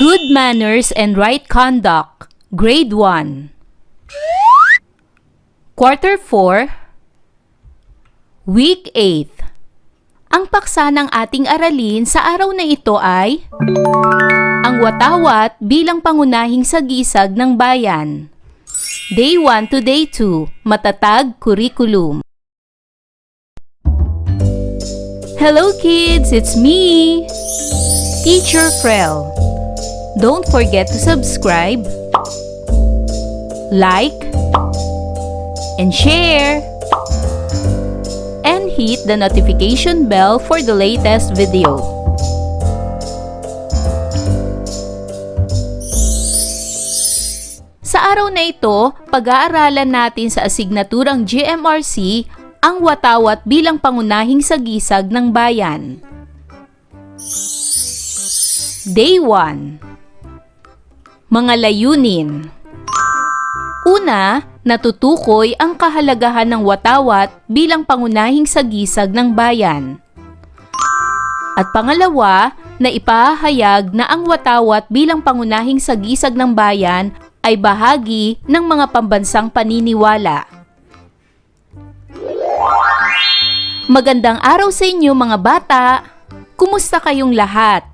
Good Manners and Right Conduct, Grade 1. Quarter 4, Week 8. Ang paksa ng ating aralin sa araw na ito ay ang watawat bilang pangunahing sagisag ng bayan. Day 1 to Day 2, Matatag Curriculum. Hello kids, it's me, Teacher Frel. Don't forget to subscribe, like, and share, and hit the notification bell for the latest video. Sa araw na ito, pag-aaralan natin sa asignaturang GMRC ang watawat bilang pangunahing sagisag ng bayan. Day 1. Mga layunin. Una, natutukoy ang kahalagahan ng watawat bilang pangunahing sagisag ng bayan. At pangalawa, na ipahayag na ang watawat bilang pangunahing sagisag ng bayan ay bahagi ng mga pambansang paniniwala. Magandang araw sa inyo mga bata! Kumusta kayong lahat?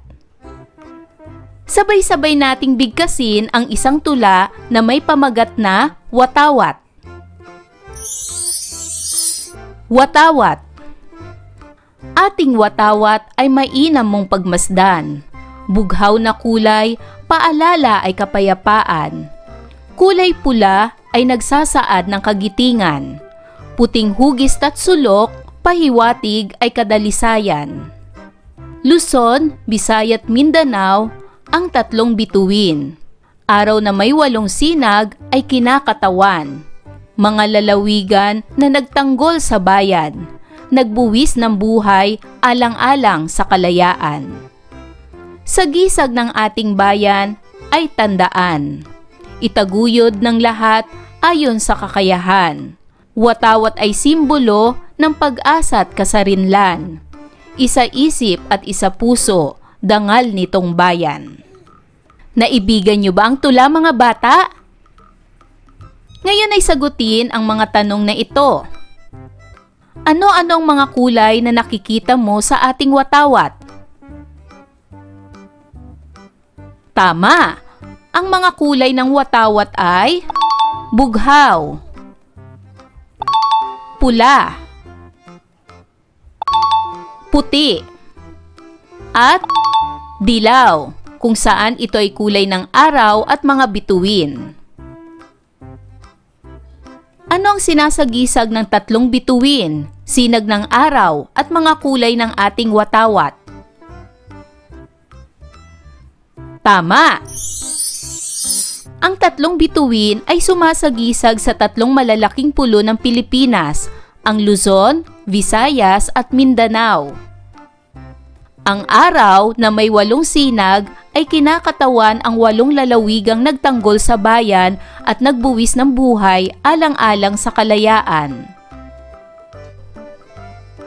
Sabay-sabay nating bigkasin ang isang tula na may pamagat na watawat. Watawat. Ating watawat ay mainam mong pagmasdan. Bughaw na kulay, paalala ay kapayapaan. Kulay pula ay nagsasaad ng kagitingan. Puting hugis at sulok, pahiwatig ay kadalisayan. Luzon, Visayas at Mindanao, ang tatlong bituin. Araw na may 8 sinag ay kinakatawan. Mga lalawigan na nagtanggol sa bayan, nagbuwis ng buhay alang-alang sa kalayaan. Sa gisag ng ating bayan ay tandaan. Itaguyod ng lahat ayon sa kakayahan. Watawat ay simbolo ng pag-asa at kasarinlan. Isa isip at isa puso, dangal nitong bayan. Naibigan niyo ba ang tula mga bata? Ngayon ay sagutin ang mga tanong na ito. Ano-ano ang mga kulay na nakikita mo sa ating watawat? Tama! Ang mga kulay ng watawat ay bughaw, pula, puti, at dilaw, kung saan ito ay kulay ng araw at mga bituin. Ano ang sinasagisag ng tatlong bituin, sinag ng araw at mga kulay ng ating watawat? Tama! Ang tatlong bituin ay sumasagisag sa tatlong malalaking pulo ng Pilipinas, ang Luzon, Visayas at Mindanao. Ang araw na may 8 sinag ay kinakatawan ang 8 lalawigang nagtanggol sa bayan at nagbuwis ng buhay alang-alang sa kalayaan.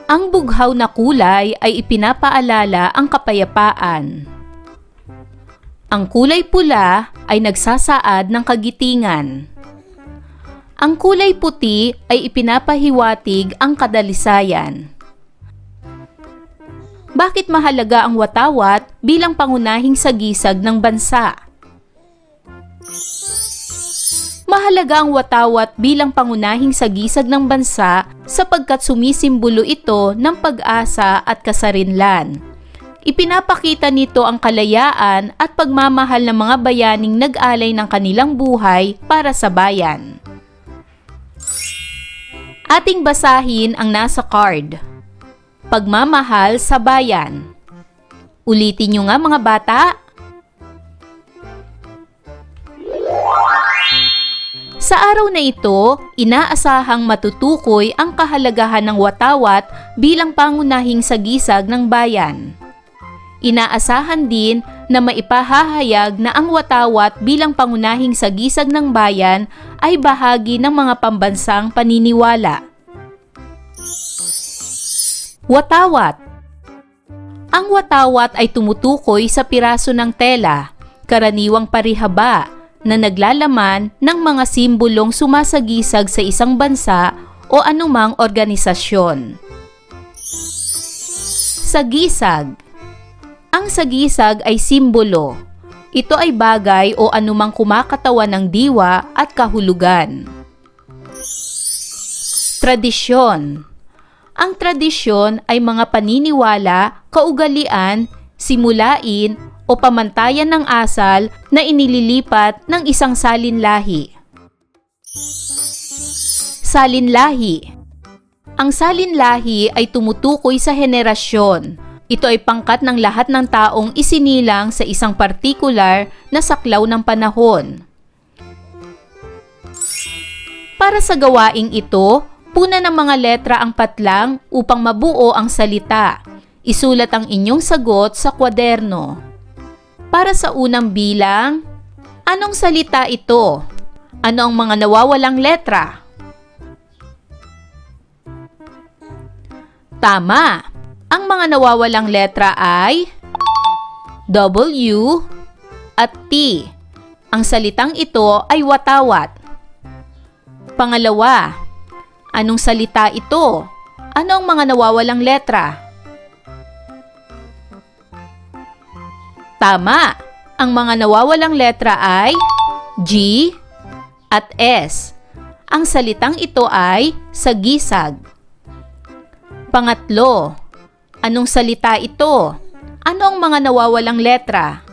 Ang bughaw na kulay ay ipinapaalala ang kapayapaan. Ang kulay pula ay nagsasaad ng kagitingan. Ang kulay puti ay ipinapahiwatig ang kadalisayan. Bakit mahalaga ang watawat bilang pangunahing sagisag ng bansa? Mahalaga ang watawat bilang pangunahing sagisag ng bansa sapagkat sumisimbolo ito ng pag-asa at kasarinlan. Ipinapakita nito ang kalayaan at pagmamahal ng mga bayaning nag-alay ng kanilang buhay para sa bayan. Ating basahin ang nasa card. Pagmamahal sa bayan. Ulitin nyo nga mga bata. Sa araw na ito, inaasahang matutukoy ang kahalagahan ng watawat bilang pangunahing sagisag ng bayan. Inaasahan din na maipahahayag na ang watawat bilang pangunahing sagisag ng bayan ay bahagi ng mga pambansang paniniwala. Watawat. Ang watawat ay tumutukoy sa piraso ng tela, karaniwang parihaba na naglalaman ng mga simbolong sumasagisag sa isang bansa o anumang organisasyon. Sagisag. Ang sagisag ay simbolo. Ito ay bagay o anumang kumakatawan ng diwa at kahulugan. Tradisyon. Ang tradisyon ay mga paniniwala, kaugalian, simulain o pamantayan ng asal na inililipat ng isang salinlahi. Salinlahi. Ang salinlahi ay tumutukoy sa henerasyon. Ito ay pangkat ng lahat ng taong isinilang sa isang partikular na saklaw ng panahon. Para sa gawaing ito, puna ng mga letra ang patlang upang mabuo ang salita. Isulat ang inyong sagot sa kwaderno. Para sa unang bilang, anong salita ito? Ano ang mga nawawalang letra? Tama! Ang mga nawawalang letra ay W at T. Ang salitang ito ay watawat. Pangalawa, anong salita ito? Ano ang mga nawawalang letra? Tama! Ang mga nawawalang letra ay G at S. Ang salitang ito ay sagisag. Pangatlo, anong salita ito? Ano ang mga nawawalang letra?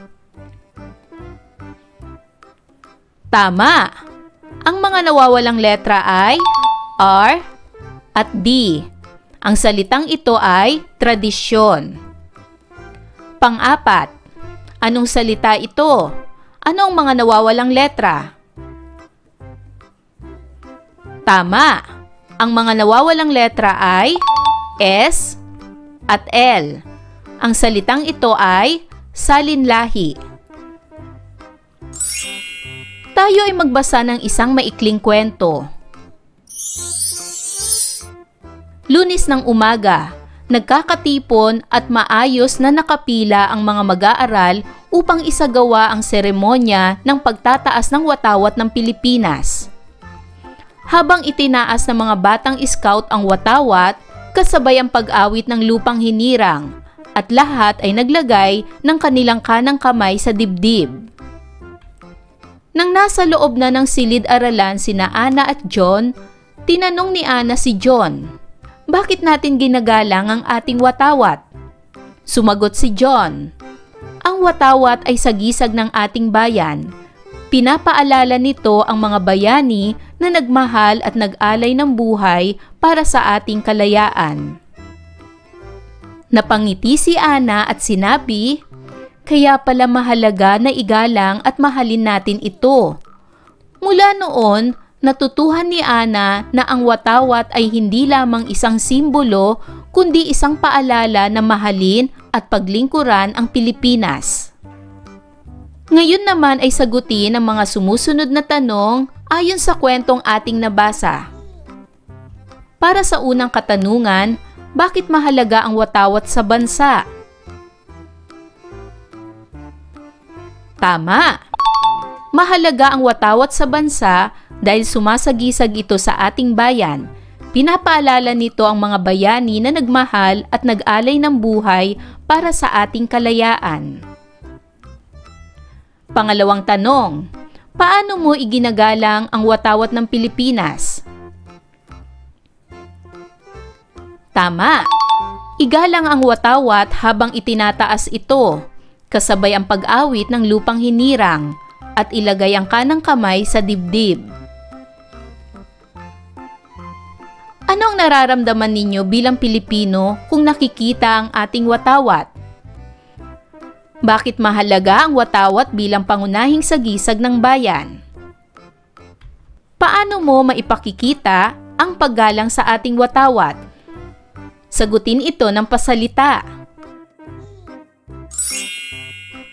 Tama! Ang mga nawawalang letra ay R at D. Ang salitang ito ay tradisyon. Pang-apat, anong salita ito? Ano ang mga nawawalang letra? Tama! Ang mga nawawalang letra ay S at L. Ang salitang ito ay salinlahi. Tayo ay magbasa ng isang maikling kwento. Lunes ng umaga, nagkakatipon at maayos na nakapila ang mga mag-aaral upang isagawa ang seremonya ng pagtataas ng watawat ng Pilipinas. Habang itinaas ng mga batang scout ang watawat, kasabay ang pag-awit ng lupang hinirang at lahat ay naglagay ng kanilang kanang kamay sa dibdib. Nang nasa loob na ng silid-aralan sina Ana at John, tinanong ni Ana si John, "Bakit natin ginagalang ang ating watawat?" Sumagot si John, "Ang watawat ay sagisag ng ating bayan. Pinapaalala nito ang mga bayani na nagmahal at nag-alay ng buhay para sa ating kalayaan." Napangiti si Ana at sinabi, "Kaya pala mahalaga na igalang at mahalin natin ito." Mula noon, natutuhan ni Ana na ang watawat ay hindi lamang isang simbolo, kundi isang paalala na mahalin at paglingkuran ang Pilipinas. Ngayon naman ay sagutin ang mga sumusunod na tanong ayon sa kwentong ating nabasa. Para sa unang katanungan, bakit mahalaga ang watawat sa bansa? Tama! Mahalaga ang watawat sa bansa dahil sumasagisag ito sa ating bayan. Pinapaalala nito ang mga bayani na nagmahal at nag-alay ng buhay para sa ating kalayaan. Pangalawang tanong, paano mo iginagalang ang watawat ng Pilipinas? Tama! Igalang ang watawat habang itinataas ito, kasabay ang pag-awit ng lupang hinirang, at ilagay ang kanang kamay sa dibdib. Ano ang nararamdaman ninyo bilang Pilipino kung nakikita ang ating watawat? Bakit mahalaga ang watawat bilang pangunahing sagisag ng bayan? Paano mo maipakikita ang paggalang sa ating watawat? Sagutin ito ng pasalita.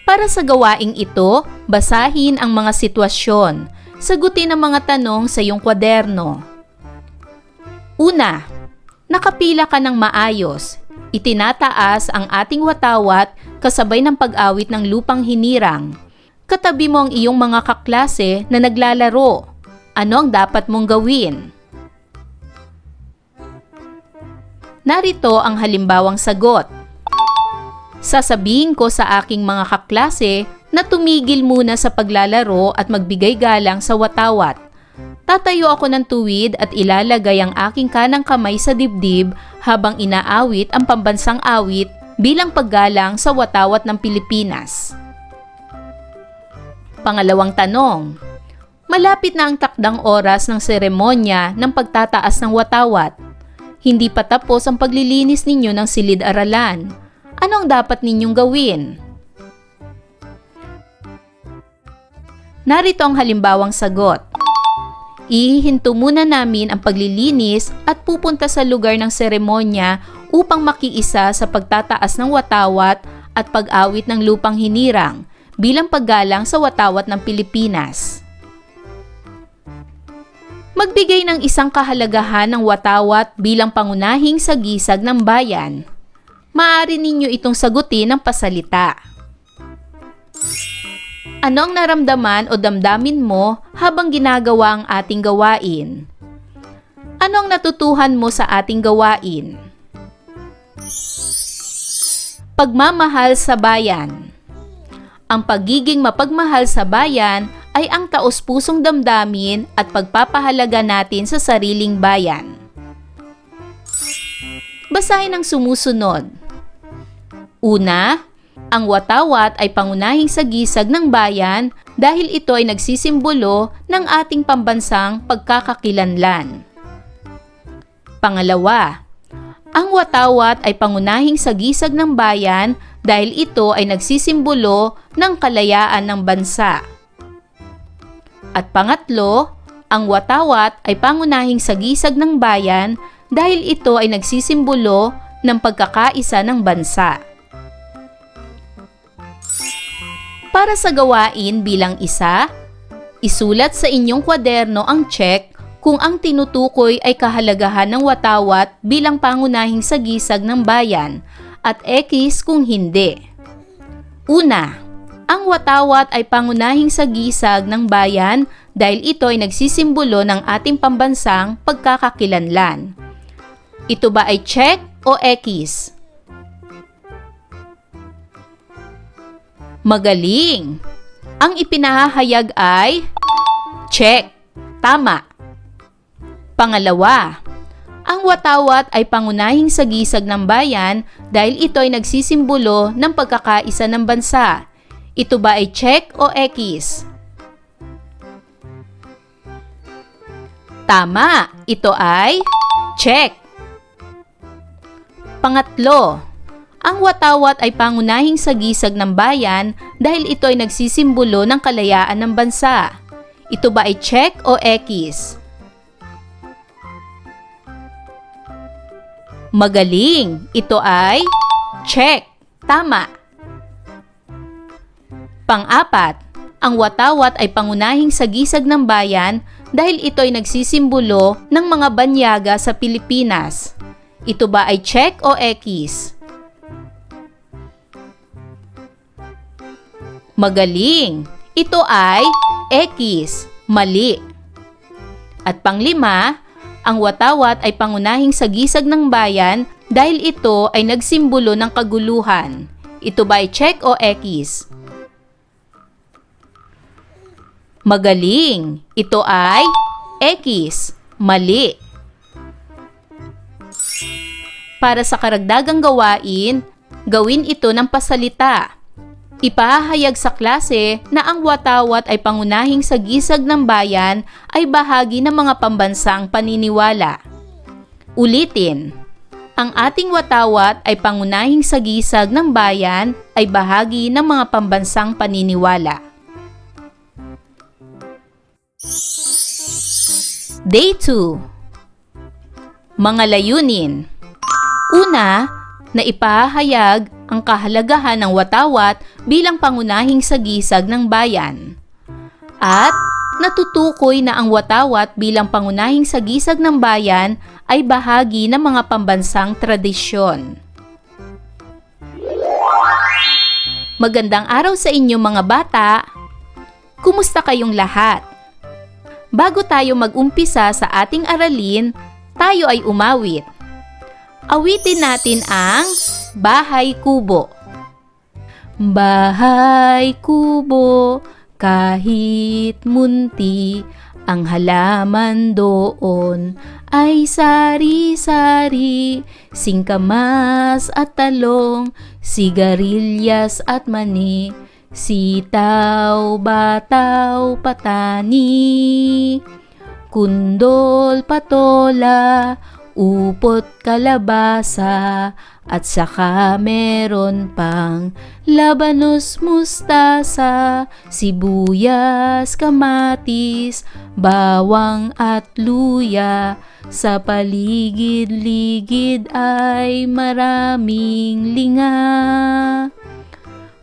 Para sa gawaing ito, basahin ang mga sitwasyon. Sagutin ang mga tanong sa iyong kwaderno. Una, nakapila ka ng maayos. Itinataas ang ating watawat kasabay ng pag-awit ng lupang hinirang. Katabi mo ang iyong mga kaklase na naglalaro. Ano ang dapat mong gawin? Narito ang halimbawang sagot. Sasabihin ko sa aking mga kaklase na tumigil muna sa paglalaro at magbigay galang sa watawat. Tatayo ako ng tuwid at ilalagay ang aking kanang kamay sa dibdib habang inaawit ang pambansang awit bilang paggalang sa watawat ng Pilipinas. Pangalawang tanong. Malapit na ang takdang oras ng seremonya ng pagtataas ng watawat. Hindi pa tapos ang paglilinis ninyo ng silid-aralan. Ano ang dapat ninyong gawin? Narito ang halimbawang sagot. Ihihinto muna namin ang paglilinis at pupunta sa lugar ng seremonya upang makiisa sa pagtataas ng watawat at pag-awit ng lupang hinirang bilang paggalang sa watawat ng Pilipinas. Magbigay ng isang kahalagahan ng watawat bilang pangunahing sagisag ng bayan. Maaari ninyo itong sagutin ng pasalita. Ano ang naramdaman o damdamin mo habang ginagawa ang ating gawain? Ano ang natutuhan mo sa ating gawain? Pagmamahal sa bayan. Ang pagiging mapagmahal sa bayan ay ang taos-pusong damdamin at pagpapahalaga natin sa sariling bayan. Basahin ang sumusunod. Una, ang watawat ay pangunahing sagisag ng bayan dahil ito ay nagsisimbolo ng ating pambansang pagkakakilanlan. Pangalawa, ang watawat ay pangunahing sagisag ng bayan dahil ito ay nagsisimbolo ng kalayaan ng bansa. At pangatlo, ang watawat ay pangunahing sagisag ng bayan dahil ito ay nagsisimbolo ng pagkakaisa ng bansa. Para sa gawain bilang isa, isulat sa inyong kwaderno ang check kung ang tinutukoy ay kahalagahan ng watawat bilang pangunahing sagisag ng bayan at X kung hindi. Una, ang watawat ay pangunahing sagisag ng bayan dahil ito ay nagsisimbolo ng ating pambansang pagkakakilanlan. Ito ba ay check o X? Magaling! Ang ipinahahayag ay check. Tama. Pangalawa, ang watawat ay pangunahing sagisag ng bayan dahil ito ay nagsisimbolo ng pagkakaisa ng bansa. Ito ba ay check o X? Tama, ito ay check. Pangatlo, ang watawat ay pangunahing sagisag ng bayan dahil ito ay nagsisimbolo ng kalayaan ng bansa. Ito ba ay check o X? Magaling! Ito ay check. Tama. Pang-apat, ang watawat ay pangunahing sagisag ng bayan dahil ito ay nagsisimbolo ng mga banyaga sa Pilipinas. Ito ba ay check o X? Magaling! Ito ay X. Mali. At panglima, ang watawat ay pangunahing sagisag ng bayan dahil ito ay nagsimbolo ng kaguluhan. Ito ba ay check o X? Magaling! Ito ay X. Mali. Para sa karagdagang gawain, gawin ito ng pasalita. Ipahahayag sa klase na ang watawat ay pangunahing sagisag ng bayan ay bahagi ng mga pambansang paniniwala. Ulitin, ang ating watawat ay pangunahing sagisag ng bayan ay bahagi ng mga pambansang paniniwala. Day 2. Mga layunin. Una, na ipahahayag ang kahalagahan ng watawat bilang pangunahing sagisag ng bayan. At natutukoy na ang watawat bilang pangunahing sagisag ng bayan ay bahagi ng mga pambansang tradisyon. Magandang araw sa inyo mga bata! Kumusta kayong lahat? Bago tayo mag-umpisa sa ating aralin, tayo ay umawit. Awitin natin ang Bahay Kubo. Bahay kubo, kahit munti, ang halaman doon ay sari-sari, singkamas at talong, sigarilyas at mani, sitaw, bataw, patani, kundol, patola, upot, kalabasa, at saka meron pang labanos, mustasa, sibuyas, kamatis, bawang at luya. Sa paligid-ligid ay maraming linga.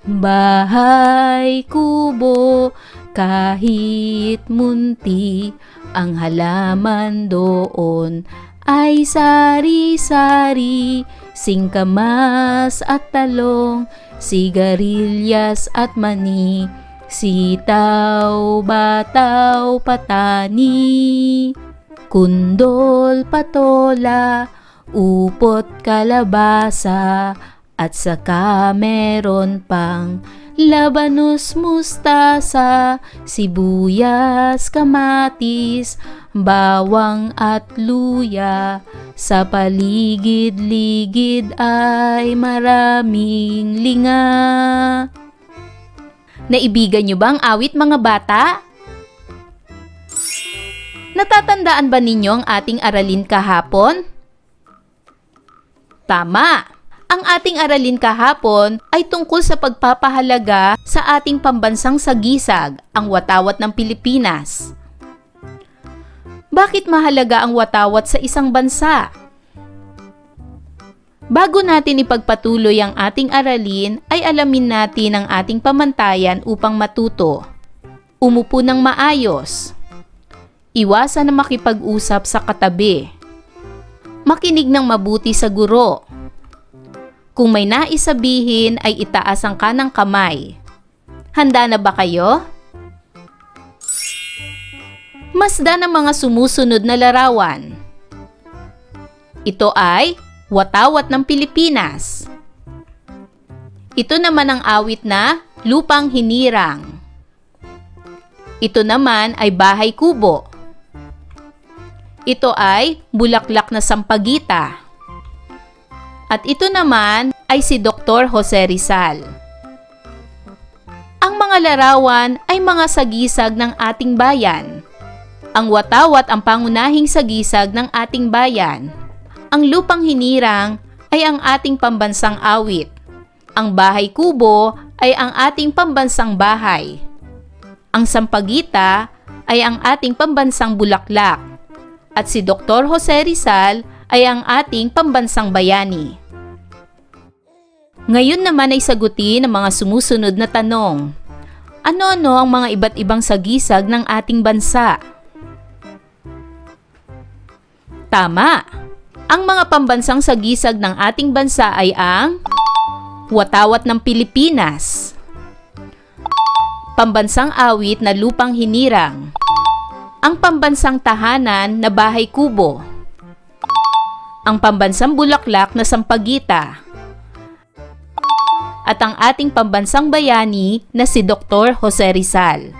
Bahay kubo, kahit munti, ang halaman doon ay sari-sari, singkamas at talong, sigarilyas at mani, sitaw, bataw, patani, kundol, patola, upot, kalabasa, at saka meron pang labanos, mustasa, sibuyas, kamatis, bawang at luya. Sa paligid-ligid ay maraming linga. Naibigan niyo ba ang awit, mga bata? Natatandaan ba ninyo ang ating aralin kahapon? Tama! Ang ating aralin kahapon ay tungkol sa pagpapahalaga sa ating pambansang sagisag, ang watawat ng Pilipinas. Bakit mahalaga ang watawat sa isang bansa? Bago natin ipagpatuloy ang ating aralin, ay alamin natin ang ating pamantayan upang matuto. Umupo ng maayos. Iwasan na makipag-usap sa katabi. Makinig ng mabuti sa guro. Kung may nais sabihin ay itaas ang kanang kamay. Handa na ba kayo? Masdan ang mga sumusunod na larawan. Ito ay watawat ng Pilipinas. Ito naman ang awit na Lupang Hinirang. Ito naman ay Bahay Kubo. Ito ay Bulaklak na Sampagita. At ito naman ay si Dr. Jose Rizal. Ang mga larawan ay mga sagisag ng ating bayan. Ang watawat ang pangunahing sagisag ng ating bayan. Ang Lupang Hinirang ay ang ating pambansang awit. Ang Bahay Kubo ay ang ating pambansang bahay. Ang Sampagita ay ang ating pambansang bulaklak. At si Dr. Jose Rizal ay ang ating pambansang bayani. Ngayon naman ay sagutin ang mga sumusunod na tanong. Ano-ano ang mga iba't ibang sagisag ng ating bansa? Tama! Ang mga pambansang sagisag ng ating bansa ay ang watawat ng Pilipinas, pambansang awit na Lupang Hinirang, ang pambansang tahanan na Bahay Kubo, ang pambansang bulaklak na Sampagita, at ang ating pambansang bayani na si Dr. Jose Rizal.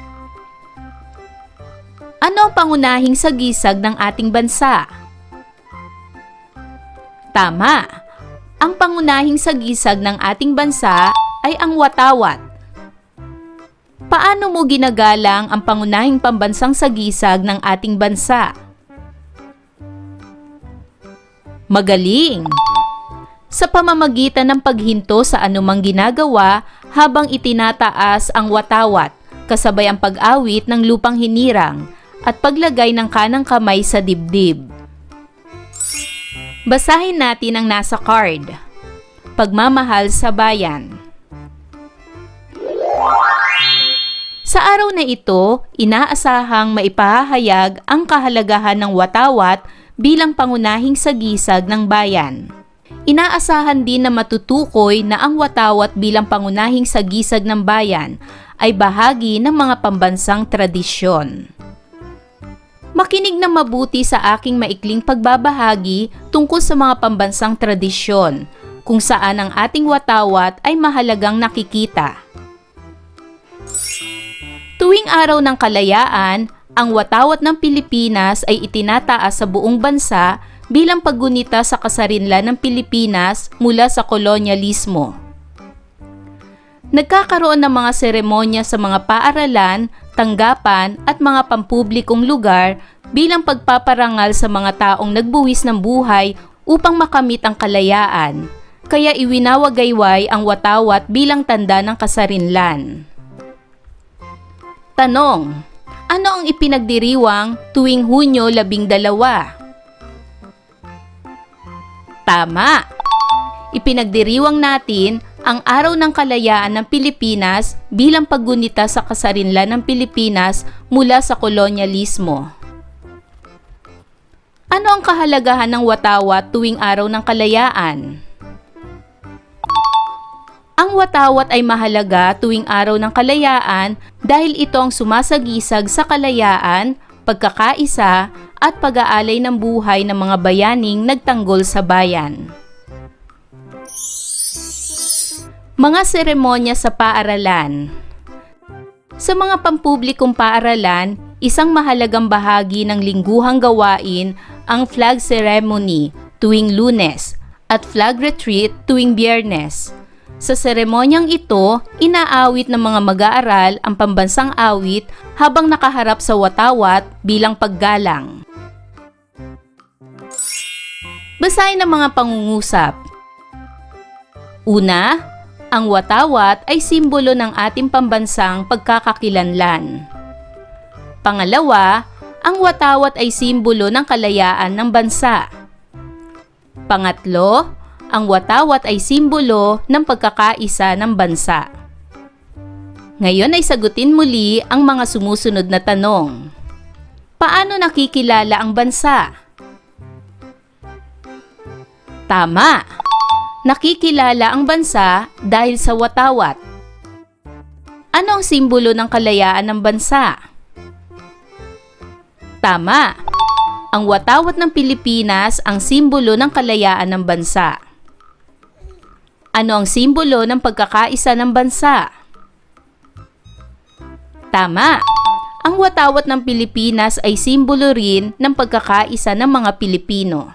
Ano ang pangunahing sagisag ng ating bansa? Tama! Ang pangunahing sagisag ng ating bansa ay ang watawat. Paano mo ginagalang ang pangunahing pambansang sagisag ng ating bansa? Magaling! Sa pamamagitan ng paghinto sa anumang ginagawa habang itinataas ang watawat, kasabay ang pag-awit ng Lupang Hinirang at paglagay ng kanang kamay sa dibdib. Basahin natin ang nasa card. Pagmamahal sa bayan. Sa araw na ito, inaasahang maipahayag ang kahalagahan ng watawat bilang pangunahing sagisag ng bayan. Inaasahan din na matutukoy na ang watawat bilang pangunahing sagisag ng bayan ay bahagi ng mga pambansang tradisyon. Makinig na mabuti sa aking maikling pagbabahagi tungkol sa mga pambansang tradisyon, kung saan ang ating watawat ay mahalagang nakikita. Tuwing araw ng kalayaan, ang watawat ng Pilipinas ay itinataas sa buong bansa bilang paggunita sa kasarinlan ng Pilipinas mula sa kolonyalismo. Nagkakaroon ng mga seremonya sa mga paaralan, tanggapan at mga pampublikong lugar bilang pagpaparangal sa mga taong nagbuwis ng buhay upang makamit ang kalayaan, kaya iwinawagayway ang watawat bilang tanda ng kasarinlan. Tanong: ano ang ipinagdiriwang tuwing Hunyo 12? Tama! Ipinagdiriwang natin ang Araw ng Kalayaan ng Pilipinas bilang paggunita sa kasarinlan ng Pilipinas mula sa kolonyalismo. Ano ang kahalagahan ng watawat tuwing Araw ng Kalayaan? Ang watawat ay mahalaga tuwing Araw ng Kalayaan dahil ito ang sumasagisag sa kalayaan, pagkakaisa at pag-aalay ng buhay ng mga bayaning nagtanggol sa bayan. Mga seremonya sa paaralan. Sa mga pampublikong paaralan, isang mahalagang bahagi ng lingguhang gawain ang flag ceremony tuwing Lunes at flag retreat tuwing Biyernes. Sa seremonyang ito, inaawit ng mga mag-aaral ang pambansang awit habang nakaharap sa watawat bilang paggalang. Basahin ang mga pangungusap. Una, ang watawat ay simbolo ng ating pambansang pagkakakilanlan. Pangalawa, ang watawat ay simbolo ng kalayaan ng bansa. Pangatlo, ang watawat ay simbolo ng pagkakaisa ng bansa. Ngayon ay sagutin muli ang mga sumusunod na tanong. Paano nakikilala ang bansa? Tama! Nakikilala ang bansa dahil sa watawat. Ano ang simbolo ng kalayaan ng bansa? Tama! Ang watawat ng Pilipinas ang simbolo ng kalayaan ng bansa. Ano ang simbolo ng pagkakaisa ng bansa? Tama! Ang watawat ng Pilipinas ay simbolo rin ng pagkakaisa ng mga Pilipino.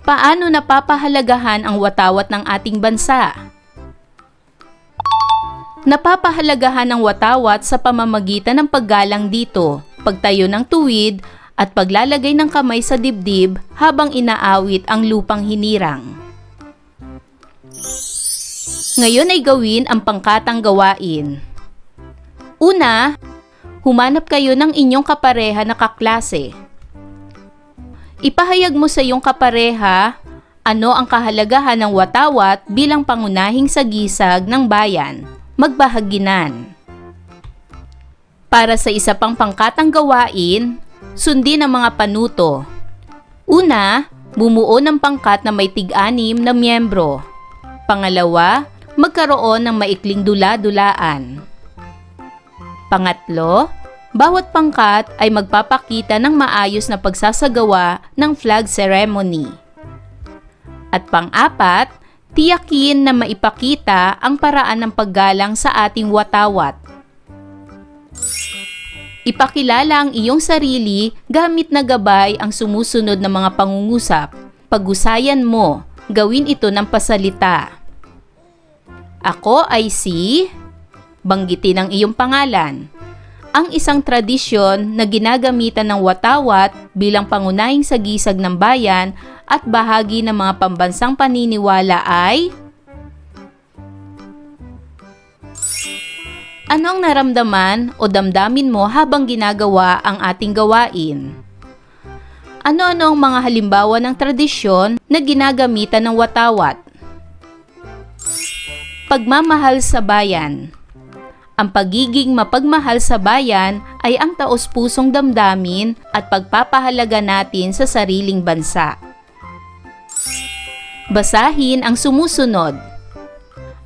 Paano napapahalagahan ang watawat ng ating bansa? Napapahalagahan ang watawat sa pamamagitan ng paggalang dito, pagtayo ng tuwid, at paglalagay ng kamay sa dibdib habang inaawit ang lupang hinirang. Ngayon ay gawin ang pangkatang gawain. Una, humanap kayo ng inyong kapareha na kaklase. Ipahayag mo sa iyong kapareha ano ang kahalagahan ng watawat bilang pangunahing sagisag ng bayan. Magbahaginan. Para sa isa pang pangkatang gawain, sundin ang mga panuto. Una, bumuo ng pangkat na may tig-anim na miyembro. Pangalawa, magkaroon ng maikling dula-dulaan. Pangatlo, bawat pangkat ay magpapakita ng maayos na pagsasagawa ng flag ceremony. At pang-apat, tiyakin na maipakita ang paraan ng paggalang sa ating watawat. Ipakilala ang iyong sarili gamit na gabay ang sumusunod na mga pangungusap. Pag-usayan mo, gawin ito ng pasalita. Ako ay si... Banggitin ang iyong pangalan. Ang isang tradisyon na ginagamitan ng watawat bilang pangunahing sagisag ng bayan at bahagi ng mga pambansang paniniwala ay... Ano ang naramdaman o damdamin mo habang ginagawa ang ating gawain? Ano-ano ang mga halimbawa ng tradisyon na ginagamitan ng watawat? Pagmamahal sa bayan. Ang pagiging mapagmahal sa bayan ay ang taos-pusong damdamin at pagpapahalaga natin sa sariling bansa. Basahin ang sumusunod.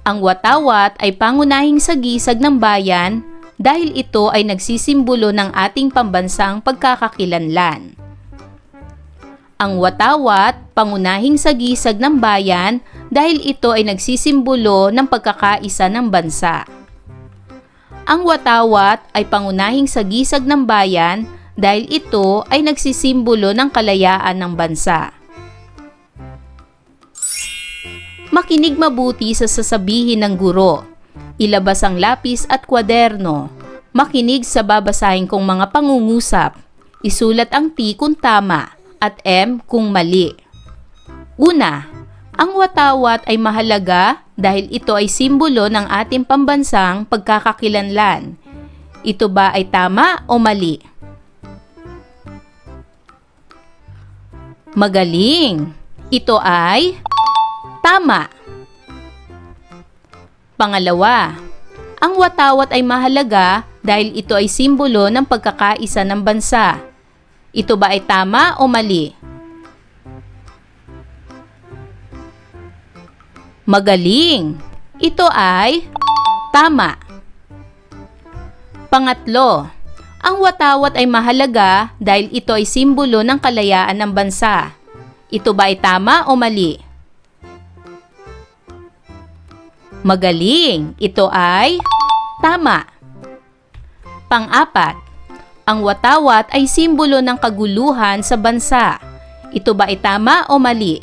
Ang watawat ay pangunahing sagisag ng bayan dahil ito ay nagsisimbolo ng ating pambansang pagkakakilanlan. Ang watawat, pangunahing sagisag ng bayan dahil ito ay nagsisimbolo ng pagkakaisa ng bansa. Ang watawat ay pangunahing sagisag ng bayan dahil ito ay nagsisimbolo ng kalayaan ng bansa. Makinig mabuti sa sasabihin ng guro. Ilabas ang lapis at kwaderno. Makinig sa babasahin kong mga pangungusap. Isulat ang T kung tama at M kung mali. Una, ang watawat ay mahalaga dahil ito ay simbolo ng ating pambansang pagkakakilanlan. Ito ba ay tama o mali? Magaling! Ito ay tama. Pangalawa, ang watawat ay mahalaga dahil ito ay simbolo ng pagkakaisa ng bansa. Ito ba ay tama o mali? Magaling! Ito ay tama. Pangatlo, ang watawat ay mahalaga dahil ito ay simbolo ng kalayaan ng bansa. Ito ba ay tama o mali? Magaling! Ito ay tama. Pang-apat, ang watawat ay simbolo ng kaguluhan sa bansa. Ito ba ay tama o mali?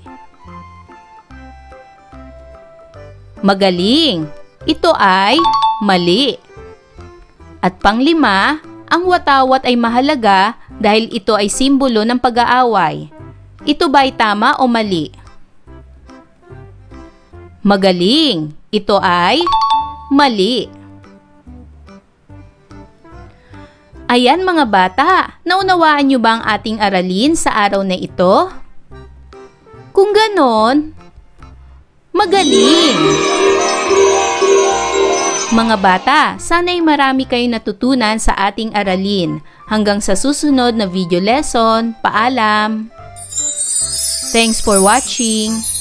Magaling! Ito ay mali. At panglima, ang watawat ay mahalaga dahil ito ay simbolo ng pag-aaway. Ito ba ay tama o mali? Magaling! Ito ay mali. Ayan mga bata, naunawaan niyo ba ang ating aralin sa araw na ito? Kung ganon, magaling! Mga bata, sana'y marami kayong natutunan sa ating aralin. Hanggang sa susunod na video lesson, paalam! Thanks for watching!